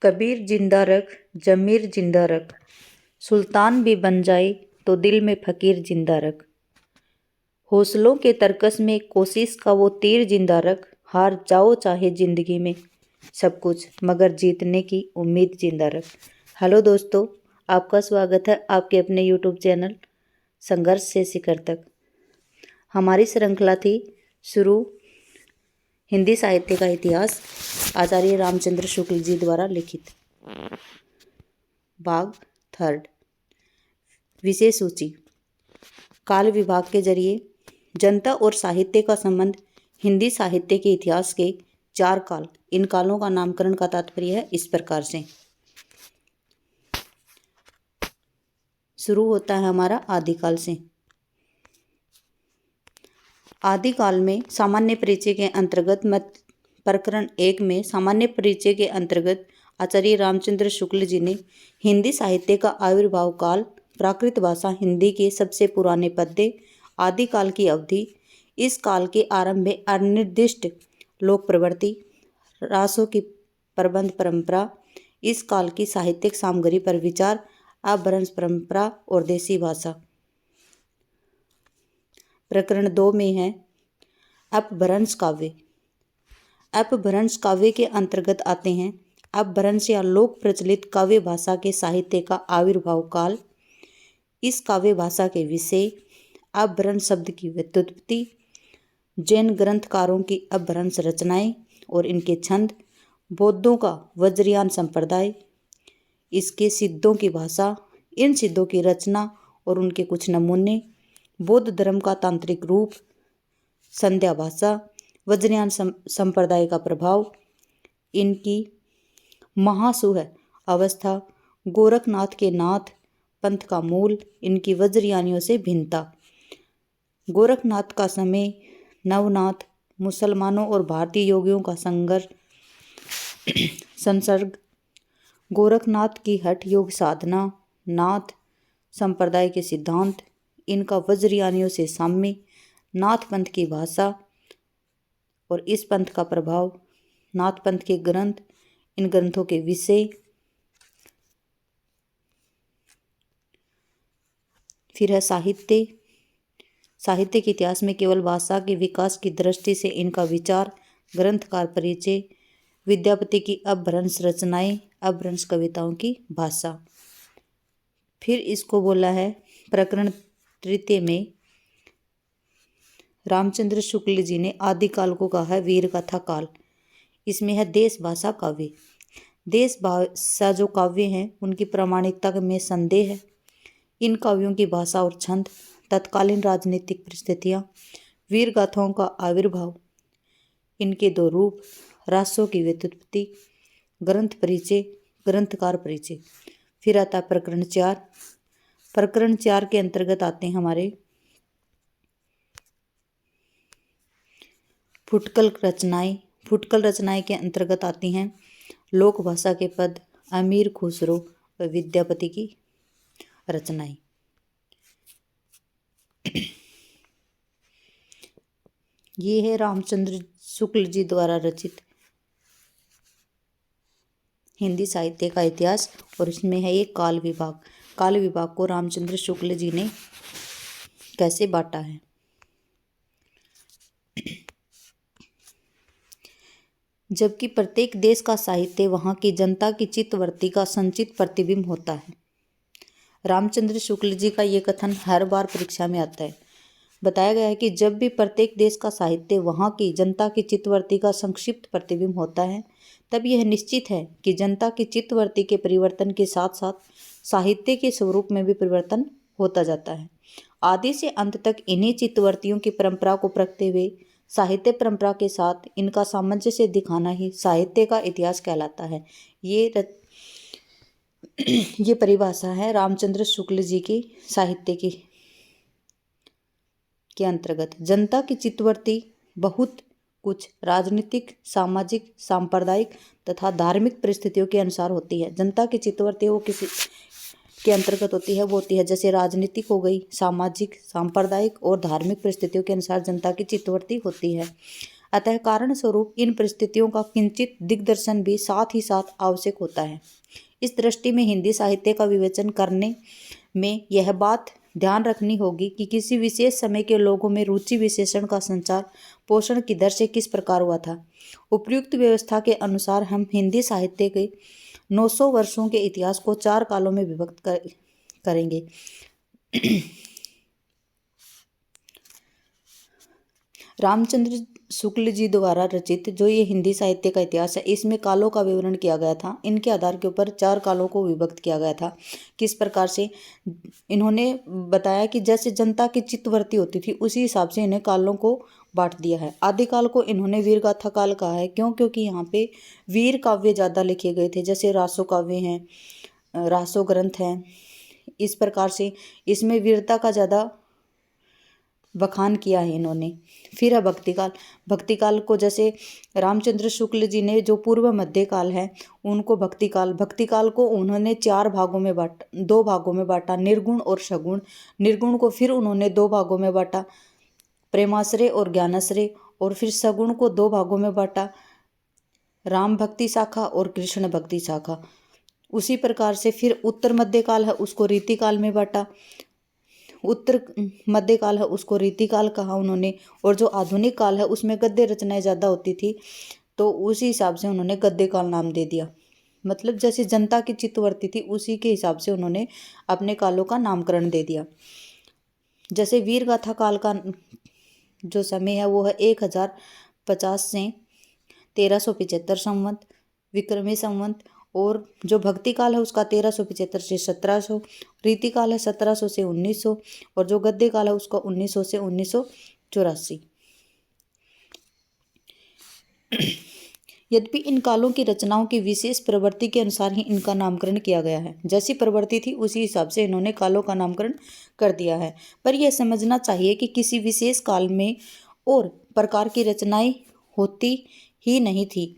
कबीर जिंदा रख, जमीर जिंदा रख, सुल्तान भी बन जाए तो दिल में फकीर जिंदा रख। हौसलों के तरकस में कोशिश का वो तीर जिंदा रख। हार जाओ चाहे जिंदगी में सब कुछ, मगर जीतने की उम्मीद जिंदा रख। हेलो दोस्तों, आपका स्वागत है आपके अपने यूट्यूब चैनल संघर्ष से शिखर तक। हमारी श्रृंखला थी शुरू हिंदी साहित्य का इतिहास, आचार्य रामचंद्र शुक्ल जी द्वारा लिखित। भाग 3, विषय सूची। काल विभाग के जरिए जनता और साहित्य का संबंध। हिंदी साहित्य के इतिहास के 4 काल। इन कालों का नामकरण का तात्पर्य है इस प्रकार से। शुरू होता है हमारा आदिकाल से। आदिकाल में सामान्य परिचय के अंतर्गत प्रकरण 1 में सामान्य परिचय के अंतर्गत आचार्य रामचंद्र शुक्ल जी ने हिंदी साहित्य का आविर्भाव काल, प्राकृत भाषा हिंदी के सबसे पुराने पद्य, आदिकाल की अवधि, इस काल के आरंभ में अनिर्दिष्ट लोक प्रवृत्ति, रासों की प्रबंध परंपरा, इस काल की साहित्यिक सामग्री पर विचार, अपभ्रंश परंपरा और देसी भाषा। प्रकरण 2 में है अपभ्रंश काव्य। अपभ्रंश काव्य के अंतर्गत आते हैं अपभ्रंश या लोक प्रचलित काव्य भाषा के साहित्य का आविर्भाव काल, इस काव्य भाषा के विषय, अपभ्रंश शब्द की व्युत्पत्ति, जैन ग्रंथकारों की अपभ्रंश रचनाएं और इनके छंद, बौद्धों का वज्रयान संप्रदाय, इसके सिद्धों की भाषा, इन सिद्धों की रचना और उनके कुछ नमूने, बौद्ध धर्म का तांत्रिक रूप, संध्या भाषा, वज्रयान संप्रदाय का प्रभाव, इनकी महासुह अवस्था, गोरखनाथ के नाथ पंथ का मूल, इनकी वज्रयानियों से भिन्नता, गोरखनाथ का समय, नवनाथ, मुसलमानों और भारतीय योगियों का संसर्ग, गोरखनाथ की हठ योग साधना, नाथ संप्रदाय के सिद्धांत, इनका वज्रयानियों से साम्य, नाथ पंथ की भाषा और इस पंथ का प्रभाव, नाथ पंथ के ग्रंथ, इन ग्रंथों के विषय, फिर है साहित्य। साहित्य के इतिहास में केवल भाषा के विकास की दृष्टि से इनका विचार, ग्रंथकार परिचय, विद्यापति की अपभ्रंश रचनाएं, अपभ्रंश कविताओं की भाषा। फिर इसको बोला है प्रकरण 3 में रामचंद्र शुक्ल जी ने आदिकाल को कहा है वीर कथा काल। इसमें है देश भाषा काव्य। देश भाषा जो काव्य हैं उनकी प्रामाणिकता में संदेह है। इन काव्यों की भाषा और छंद, तत्कालीन राजनीतिक परिस्थितियाँ, वीर गाथाओं का आविर्भाव, इनके 2 रूप, रासों की व्युत्पत्ति, ग्रंथ परिचय, ग्रंथकार परिचय। फिर आता है प्रकरण 4। प्रकरण 4 के अंतर्गत आते हैं हमारे फुटकल रचनाएं। फुटकल रचनाएं के अंतर्गत आती हैं लोक भाषा के पद, अमीर खुसरो व विद्यापति की रचनाएं। ये है रामचंद्र शुक्ल जी द्वारा रचित हिंदी साहित्य का इतिहास और इसमें है ये काल विभाग। काल विभाग को रामचंद्र शुक्ल जी ने कैसे बांटा है। जबकि प्रत्येक देश का साहित्य वहाँ की जनता की चित्तवृत्ति का संचित प्रतिबिंब होता है। रामचंद्र शुक्ल जी का ये कथन हर बार परीक्षा में आता है। बताया गया है कि जब भी प्रत्येक देश का साहित्य वहाँ की जनता की चित्तवृत्ति का संक्षिप्त प्रतिबिंब होता है, तब यह निश्चित है कि जनता की चित्तवृत्ति के परिवर्तन के साथ साथ साहित्य के स्वरूप में भी परिवर्तन होता जाता है। आदि से अंत तक इन्हीं चित्तवृत्तियों की परंपरा को परखते हुए साहित्य परंपरा के साथ इनका सामंजस्य दिखाना ही साहित्य का इतिहास कहलाता है। ये परिभाषा है रामचंद्र शुक्ल जी की साहित्य की के अंतर्गत। जनता की चित्तवृत्ति बहुत कुछ राजनीतिक, सामाजिक, सांप्रदायिक तथा धार्मिक परिस्थितियों के अनुसार होती है। जनता की चित्तवृत्ति वो किसी के अंतर्गत होती है, वो होती है जैसे राजनीतिक हो गई, सामाजिक, सांप्रदायिक और धार्मिक परिस्थितियों के अनुसार जनता की चित्तवृत्ति होती है। अतः कारण स्वरूप इन परिस्थितियों का किंचित दिग्दर्शन भी साथ ही साथ आवश्यक होता है। इस दृष्टि में हिंदी साहित्य का विवेचन करने में यह बात ध्यान रखनी होगी कि किसी विशेष समय के लोगों में रुचि विशेषण का संचार पोषण की दर से किस प्रकार हुआ था। उपर्युक्त व्यवस्था के अनुसार हम हिंदी साहित्य के 900 वर्षों के इतिहास को 4 कालों में विभक्त करेंगे। रामचंद्र शुक्ल जी द्वारा रचित जो ये हिंदी साहित्य का इतिहास है, इसमें कालों का विवरण किया गया था। इनके आधार के ऊपर 4 कालों को विभक्त किया गया था। किस प्रकार से इन्होंने बताया कि जैसे जनता की चित्तवृत्ति होती थी उसी हिसाब से इन्हें कालों को बांट दिया है। आदिकाल को इन्होंने वीर गाथा काल कहा है, क्योंकि यहाँ पे वीर काव्य ज़्यादा लिखे गए थे, जैसे रासो काव्य हैं, रासो ग्रंथ हैं। इस प्रकार से इसमें वीरता का ज़्यादा बखान किया है इन्होंने। फिर है भक्तिकाल। भक्तिकाल को जैसे रामचंद्र शुक्ल जी ने जो पूर्व मध्यकाल है उनको भक्तिकाल को उन्होंने 2 भागों में बांटा, निर्गुण और सगुण। निर्गुण को फिर उन्होंने 2 भागों में बांटा, प्रेमाश्रय और ज्ञानाश्रय। और फिर सगुण को 2 भागों में बांटा, राम भक्ति शाखा और कृष्ण भक्ति शाखा। उसी प्रकार से फिर उत्तर मध्यकाल है उसको रीतिकाल में बांटा, उत्तर मध्यकाल है उसको रीतिकाल कहा उन्होंने। और जो आधुनिक काल है उसमें गद्य रचनाएं ज़्यादा होती थी तो उसी हिसाब से उन्होंने गद्य काल नाम दे दिया। मतलब जैसे जनता की चित्तवृत्ति थी उसी के हिसाब से उन्होंने अपने कालों का नामकरण दे दिया। जैसे वीर गाथा काल का जो समय है वो है 1050 से 1375 संवत विक्रमी संवत। और जो भक्ति काल है उसका 1375 से 1700, रीति काल है 1700 से 1900 और जो गद्य काल है उसका 1900 से 1984। यद्यपि इन कालों की रचनाओं की विशेष प्रवृत्ति के अनुसार ही इनका नामकरण किया गया है। जैसी प्रवृत्ति थी उसी हिसाब से इन्होंने कालों का नामकरण कर दिया है। पर यह समझना चाहिए कि किसी विशेष काल में और प्रकार की रचनाएं होती ही नहीं थी।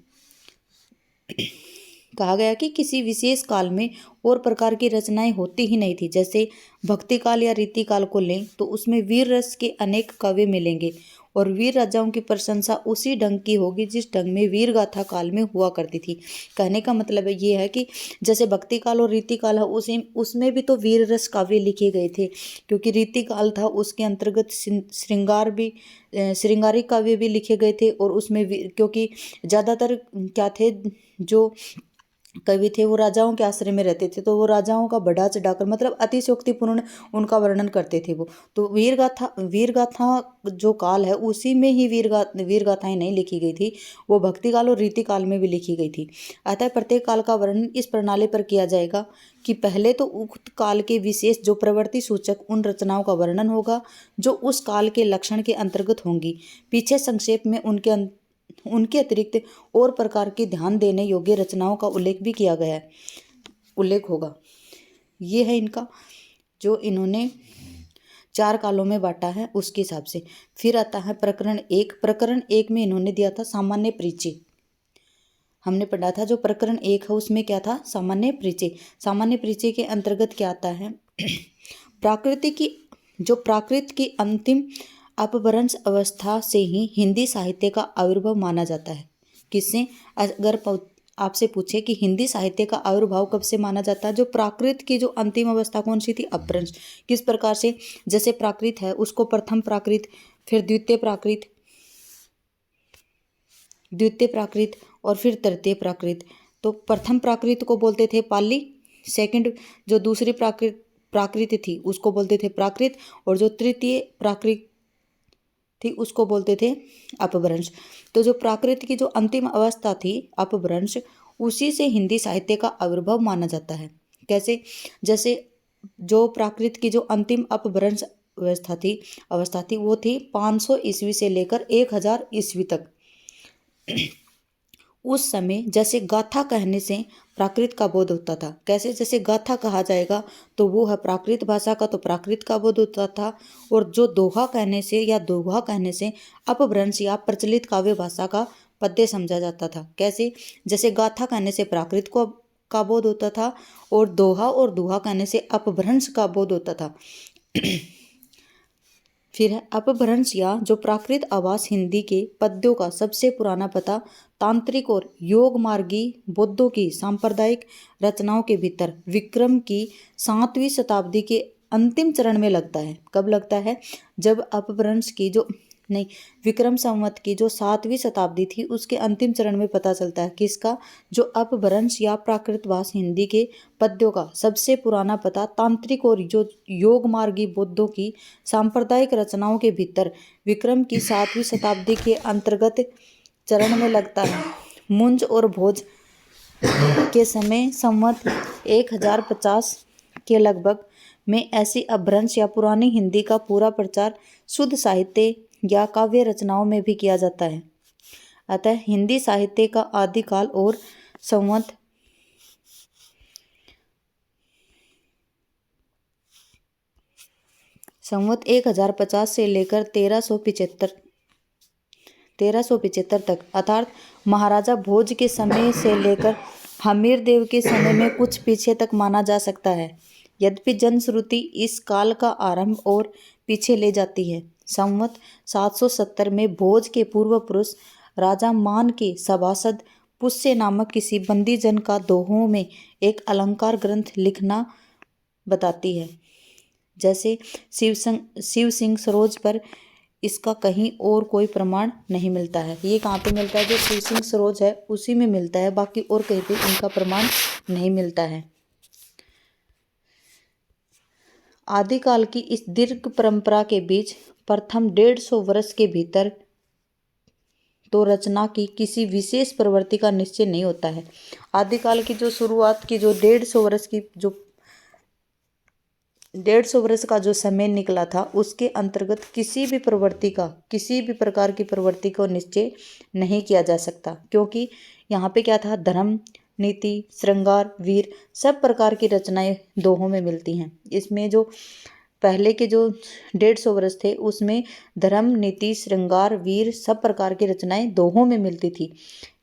कहा गया कि किसी विशेष काल में और प्रकार की रचनाएं होती ही नहीं थी। जैसे भक्ति काल या रीति काल को लें तो उसमें वीर रस के अनेक काव्य मिलेंगे और वीर राजाओं की प्रशंसा उसी ढंग की होगी जिस ढंग में वीर गाथा काल में हुआ करती थी। कहने का मतलब ये है कि जैसे भक्ति काल और रीति काल है उसमें भी तो वीर रस काव्य लिखे गए थे, क्योंकि रीति काल था उसके अंतर्गत श्रृंगारिक काव्य भी लिखे गए थे। और उसमें क्योंकि ज़्यादातर क्या थे जो कवि थे वो राजाओं के आश्रय में रहते थे, तो वो राजाओं का बढ़ा चढ़ाकर मतलब अतिशयोक्तिपूर्ण उनका वर्णन करते थे वो। तो वीर गाथा जो काल है उसी में ही वीर गाथाएं नहीं लिखी गई थी, वो भक्ति काल और रीति काल में भी लिखी गई थी। अतः प्रत्येक काल का वर्णन इस प्रणाली पर किया जाएगा कि पहले तो उक्त काल के विशेष जो प्रवृत्ति सूचक उन रचनाओं का वर्णन होगा जो उस काल के लक्षण के अंतर्गत होंगी। पीछे संक्षेप में उनके अतिरिक्त और प्रकार की ध्यान देने योग्य रचनाओं का उल्लेख होगा। ये है इनका जो इन्होंने 4 कालों में बांटा है उसके हिसाब से। फिर आता है प्रकरण 1। प्रकरण 1 में इन्होंने दिया था सामान्य परिचय। हमने पढ़ा था जो प्रकरण 1 है उसमें क्या था, सामान्य परिचय। सामान्य परिचय के अंतर्गत क्या आता है, प्राकृत की अंतिम अपभ्रंश अवस्था से ही हिंदी साहित्य का आविर्भाव माना जाता है। किससे, अगर आपसे पूछे कि हिंदी साहित्य का आविर्भाव कब से माना जाता है, जो प्राकृत की जो अंतिम अवस्था कौन सी थी, अपभ्रंश। किस प्रकार से, जैसे प्राकृत है उसको प्रथम प्राकृत, फिर द्वितीय प्राकृत और फिर तृतीय प्राकृत। तो प्रथम प्राकृत को बोलते थे पाली, सेकंड जो दूसरी प्राकृत थी उसको बोलते थे प्राकृत, और जो तृतीय प्राकृत थी उसको बोलते थे अपभ्रंश। तो जो प्राकृत की जो अंतिम अवस्था थी अपभ्रंश, उसी से हिंदी साहित्य का आविर्भाव माना जाता है। कैसे, जैसे जो प्राकृत की जो अंतिम अपभ्रंश अवस्था थी वो थी 500 ईस्वी से लेकर 1000 ईस्वी तक। उस समय जैसे गाथा कहने से प्राकृत का बोध होता था। कैसे, जैसे गाथा कहा जाएगा तो वो है प्राकृत भाषा का, तो प्राकृत का बोध होता था। और जो दोहा कहने से अपभ्रंश या प्रचलित काव्य भाषा का पद्य समझा जाता था। कैसे, जैसे गाथा कहने से प्राकृत का बोध होता था और दोहा कहने से अपभ्रंश का बोध होता था। फिर है अपभ्रंश या जो प्राकृत आवास हिंदी के पद्यों का सबसे पुराना पता तांत्रिक और योग मार्गी बौद्धों की सांप्रदायिक रचनाओं के भीतर विक्रम की 7वीं शताब्दी के अंतिम चरण में लगता है। कब लगता है? जब अपभ्रंश की जो नहीं विक्रम संवत की जो 7वीं शताब्दी थी उसके अंतिम चरण में पता चलता है किसका? जो अपभ्रंश या प्राकृतवास हिंदी के पद्यों का सबसे पुराना पता तांत्रिक और जो योग मार्गी बौद्धों की सांप्रदायिक रचनाओं के भीतर विक्रम की 7वीं शताब्दी के अंतर्गत चरण में लगता है। मुंज और भोज के समय संवत 1050 के लगभग में ऐसी अपभ्रंश या पुरानी हिंदी का पूरा प्रचार शुद्ध साहित्य या काव्य रचनाओं में भी किया जाता है। अतः हिंदी साहित्य का आदिकाल और संवत 1050 से लेकर 1375 तक अर्थात महाराजा भोज के समय से लेकर हमीर देव के समय में कुछ पीछे तक माना जा सकता है। यद्यपि जनश्रुति इस काल का आरंभ और पीछे ले जाती है। संवत 770 में भोज के पूर्व पुरुष राजा मान के सभासद पुष्य नामक किसी बंदी जन का दोहों में एक अलंकार ग्रंथ लिखना बताती है। जैसे शिव सिंह सरोज पर इसका कहीं और कोई प्रमाण नहीं मिलता है। ये कहाँ पे मिलता है? जो शिव सिंह सरोज है उसी में मिलता है, बाकी और कहीं पे इनका प्रमाण नहीं मिलता है। आदिकाल की इस दीर्घ परंपरा के बीच प्रथम 150 वर्ष के भीतर तो रचना की किसी विशेष प्रवृत्ति का निश्चय नहीं होता है। आदिकाल की जो शुरुआत की जो 150 वर्ष का जो समय निकला था उसके अंतर्गत किसी भी प्रकार की प्रवृत्ति को निश्चय नहीं किया जा सकता, क्योंकि यहाँ पे क्या था? धर्म, नीति, श्रृंगार, वीर सब प्रकार की रचनाएं दोहों में मिलती हैं। इसमें जो पहले के जो 150 वर्ष थे उसमें धर्म, नीति, श्रृंगार, वीर सब प्रकार की रचनाएं दोहों में मिलती थी।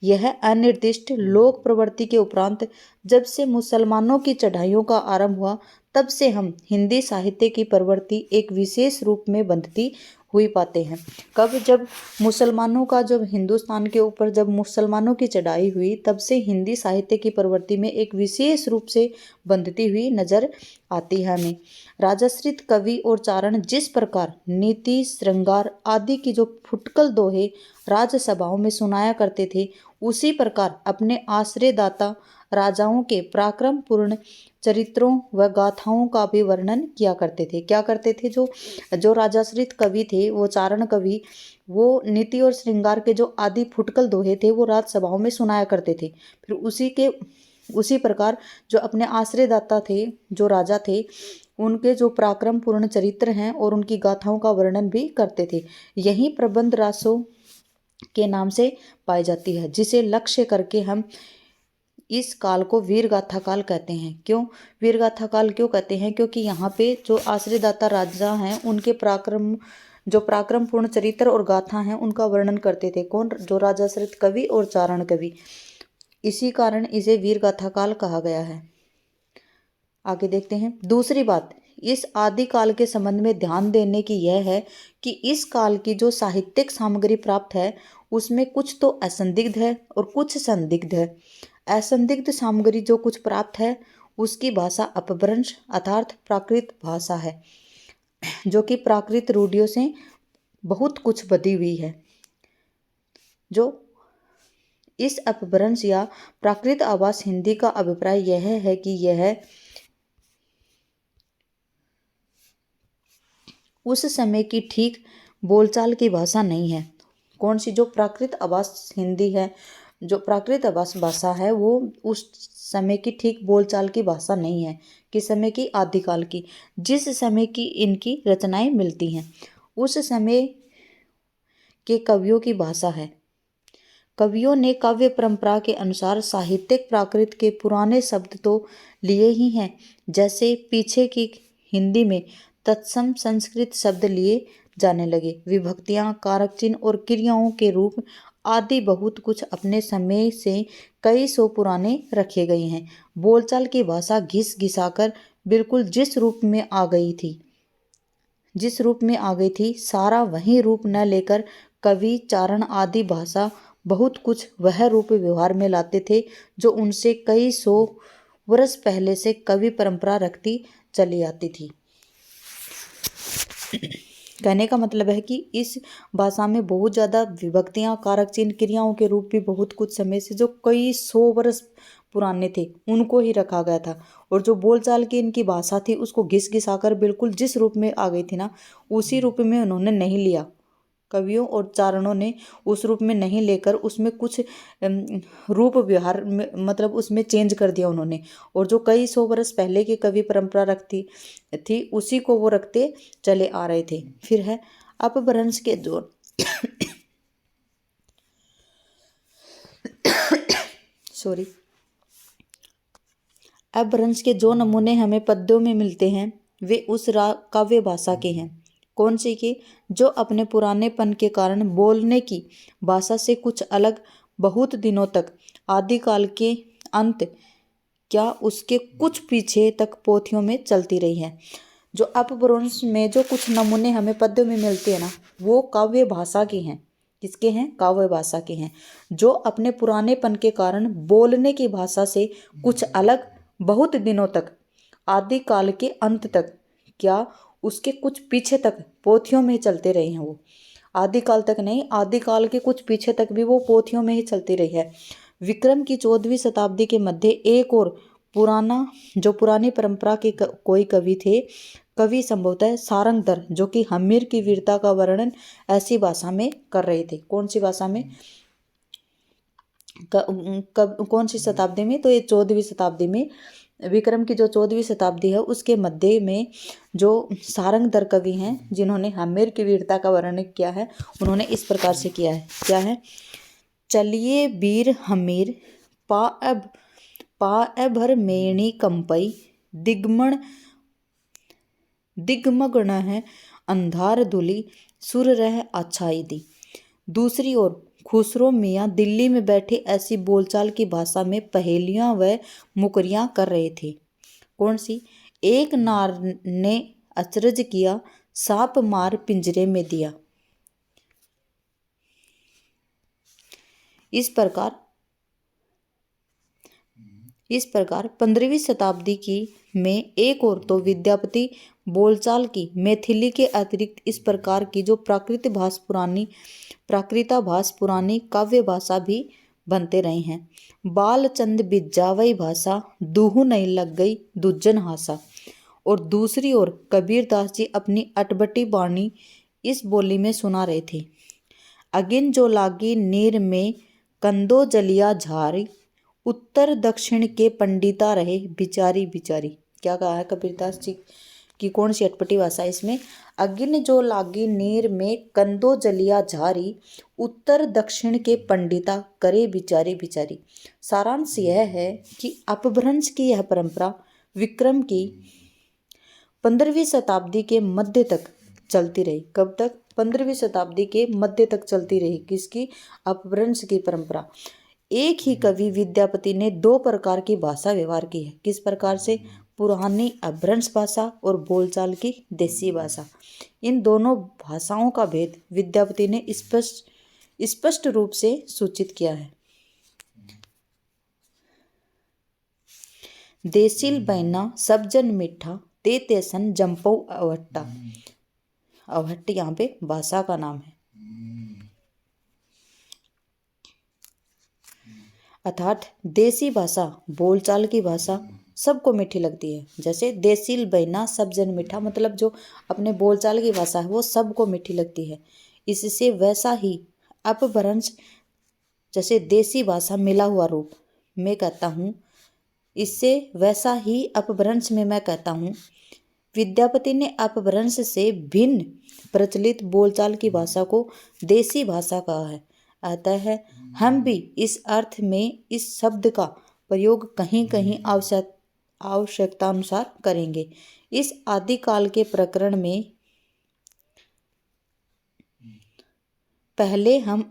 यह अनिर्दिष्ट लोक प्रवृत्ति के उपरांत जब से मुसलमानों की चढ़ाइयों का आरंभ हुआ तब से हम हिंदी साहित्य की प्रवृत्ति एक विशेष रूप में बंधती हुई पाते हैं। कब? जब मुसलमानों का जब हिंदुस्तान के ऊपर जब मुसलमानों की चढ़ाई हुई तब से हिंदी साहित्य की प्रवृत्ति में एक विशेष रूप से बंधती हुई नजर आती है हमें। राजाश्रित कवि और चारण जिस प्रकार नीति, श्रृंगार आदि की जो फुटकल दोहे राजसभाओं में सुनाया करते थे, उसी प्रकार अपने आश्रयदाता राजाओं के पराक्रमपूर्ण चरित्रों व गाथाओं का भी वर्णन किया करते थे। क्या करते थे? जो राजाश्रित कवि थे, वो चारण कवि, वो नीति और श्रृंगार के जो आदि फुटकल दोहे थे वो राजसभाओं में सुनाया करते थे। फिर उसी प्रकार जो अपने आश्रयदाता थे, जो राजा थे, उनके जो पराक्रमपूर्ण चरित्र हैं और उनकी गाथाओं का वर्णन भी करते थे। यही प्रबंध रासों के नाम से पाई जाती है, जिसे लक्ष्य करके हम इस काल को वीरगाथा काल कहते हैं। क्यों वीरगाथा काल क्यों कहते हैं? क्योंकि यहाँ पे जो आश्रयदाता राजा हैं उनके पराक्रमपूर्ण चरित्र और गाथा हैं उनका वर्णन करते थे। कौन? जो राजाश्रित कवि और चारण कवि। इसी कारण इसे वीरगाथा काल कहा गया है। आगे देखते हैं। दूसरी बात इस आदि काल के संबंध में ध्यान देने की यह है कि इस काल की जो साहित्यिक सामग्री प्राप्त है उसमें कुछ तो असंदिग्ध है और कुछ संदिग्ध है। असंदिग्ध सामग्री जो कुछ प्राप्त है उसकी भाषा अपभ्रंश अर्थात प्राकृत भाषा है, जो कि प्राकृत रूढ़ियों से बहुत कुछ बधी हुई है। जो इस अपभ्रंश या प्राकृत आवास हिंदी का अभिप्राय यह है कि यह उस समय की ठीक बोलचाल की भाषा नहीं है। कौन सी? जो प्राकृत आवास हिंदी है, जो प्राकृत आवास भाषा है वो उस समय की ठीक बोलचाल की भाषा नहीं है। किस समय की? आदिकाल की। जिस समय की इनकी रचनाएं मिलती हैं उस समय के कवियों की भाषा है। कवियों ने काव्य परंपरा के अनुसार साहित्यिक प्राकृत के पुराने शब्द तो लिए ही हैं, जैसे पीछे की हिंदी में तत्सम संस्कृत शब्द लिए जाने लगे। विभक्तियां, कारक चिन्ह और क्रियाओं के रूप आदि बहुत कुछ अपने समय से कई सौ पुराने रखे गए हैं। बोलचाल की भाषा घिस घिसाकर बिल्कुल जिस रूप में आ गई थी, जिस रूप में आ गई थी सारा वही रूप न लेकर कवि चारण आदि भाषा बहुत कुछ वह रूप व्यवहार में लाते थे जो उनसे कई सौ वर्ष पहले से कवि परंपरा रखती चली आती थी। कहने का मतलब है कि इस भाषा में बहुत ज़्यादा विभक्तियाँ, कारक चिन्ह, क्रियाओं के रूप भी बहुत कुछ समय से जो कई सौ वर्ष पुराने थे उनको ही रखा गया था, और जो बोलचाल की इनकी भाषा थी उसको घिस घिसाकर बिल्कुल जिस रूप में आ गई थी ना उसी रूप में उन्होंने नहीं लिया। कवियों और चारणों ने उस रूप में नहीं लेकर उसमें कुछ रूप व्यवहार में मतलब उसमें चेंज कर दिया उन्होंने, और जो कई सौ वर्ष पहले की कवि परंपरा रखती थी उसी को वो रखते चले आ रहे थे। फिर है अपभ्रंश के जो सॉरी अपभ्रंश के जो नमूने हमें पद्यों में मिलते हैं वे उस काव्य भाषा के हैं। कौन सी के? जो अपने पुरानेपन के कारण बोलने की भाषा से कुछ अलग बहुत दिनों तक आदिकाल के अंत क्या उसके कुछ पीछे तक पोथियों में चलती रही है। जो अपभ्रंश में जो कुछ नमूने हमें पद्यों में मिलते हैं ना वो काव्य भाषा के हैं। किसके हैं? काव्य भाषा के हैं, जो अपने पुरानेपन के कारण बोलने की भाषा से कुछ अलग बहुत दिनों तक आदिकाल के अंत तक क्या उसके कुछ पीछे तक पोथियों में चलते रहे हैं। वो आदिकाल तक नहीं, आदिकाल के कुछ पीछे तक भी वो पोथियों में ही चलती रही है। विक्रम की 14वीं शताब्दी के मध्य एक और पुरानी परंपरा के कोई कवि संभवतः सारंगधर जो कि हम्मीर की वीरता का वर्णन ऐसी भाषा में कर रहे थे। कौन सी भाषा में? कौन सी शताब्दी में? तो ये 14वीं शताब्दी में, विक्रम की जो 14वीं शताब्दी है उसके मध्य में जो सारंगधर कवि हैं जिन्होंने हम्मीर की वीरता का वर्णन किया है उन्होंने इस प्रकार से किया है। क्या है? चलिए वीर हम्मीर पाएभर मेणी कंपई दिग्मग्न है अंधार धुली सुर रह अच्छाई दी। दूसरी ओर खुसरो मियाँ दिल्ली में बैठे ऐसी बोलचाल की भाषा में पहेलियां व मुकरियां कर रहे थे। कौन सी? एक नार ने अचरज किया सांप मार पिंजरे में दिया। इस प्रकार 15वीं शताब्दी की में एक और तो विद्यापति बोलचाल की मैथिली के अतिरिक्त इस प्रकार की जो प्राकृताभास पुरानी काव्य भाषा भी बनते रहे हैं। बालचंद बिजावई भाषा दूहू नहीं लग गई दुज्जन हासा। और दूसरी ओर कबीरदास जी अपनी अटबटी बाणी इस बोली में सुना रहे थे। अगिन जो लागी नीर में कंदो जलिया झारी उत्तर दक्षिण के पंडिता रहे बिचारी बिचारी। क्या कहा है कबीरदास जी की? कौन सी अटपटी भाषा है इसमें? अगिन जो लागी नीर में कंदो जलिया झारी उत्तर दक्षिण के पंडिता करे बिचारी बिचारी। सारांश यह है कि अपभ्रंश की यह परंपरा विक्रम की 15वीं शताब्दी के मध्य तक चलती रही। कब तक? 15वीं शताब्दी के मध्य तक चलती रही। किसकी? अपभ्रंश की परंपरा। एक ही कवि विद्यापति ने दो प्रकार की भाषा व्यवहार की है। किस प्रकार से? पुरानी अपभ्रंश भाषा और बोलचाल की देसी भाषा। इन दोनों भाषाओं का भेद विद्यापति ने स्पष्ट रूप से सूचित किया है। देसिल बैना सब जन मिठा ते तेसन जंपौ अवट्टा। अवट्ट यहाँ पे भाषा का नाम है, अर्थात देसी भाषा बोलचाल की भाषा सबको मीठी लगती है। जैसे देसिल बैना सब जन मीठा, मतलब जो अपने बोलचाल की भाषा है वो सबको मीठी लगती है। इससे वैसा ही अपभ्रंश जैसे देसी भाषा मिला हुआ रूप मैं कहता हूँ, इससे वैसा ही अपभ्रंश में मैं कहता हूँ विद्यापति ने अपभ्रंश से भिन्न प्रचलित बोलचाल की भाषा को देसी भाषा कहा है। अतः हम भी इस अर्थ में इस शब्द का प्रयोग कहीं कहीं आवश्यकतानुसार करेंगे। इस आदिकाल के प्रकरण में पहले हम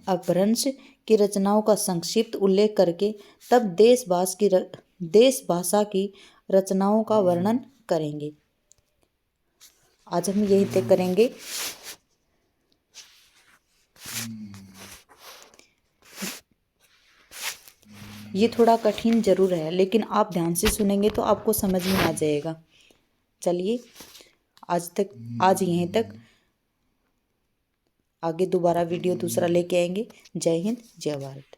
अपभ्रंश की रचनाओं का संक्षिप्त उल्लेख करके तब देश भाषा की रचनाओं का वर्णन करेंगे। आज हम यही तय करेंगे। ये थोड़ा कठिन जरूर है, लेकिन आप ध्यान से सुनेंगे तो आपको समझ में आ जाएगा। चलिए आज यहीं तक, आगे दोबारा वीडियो दूसरा लेके आएंगे। जय हिंद, जय भारत।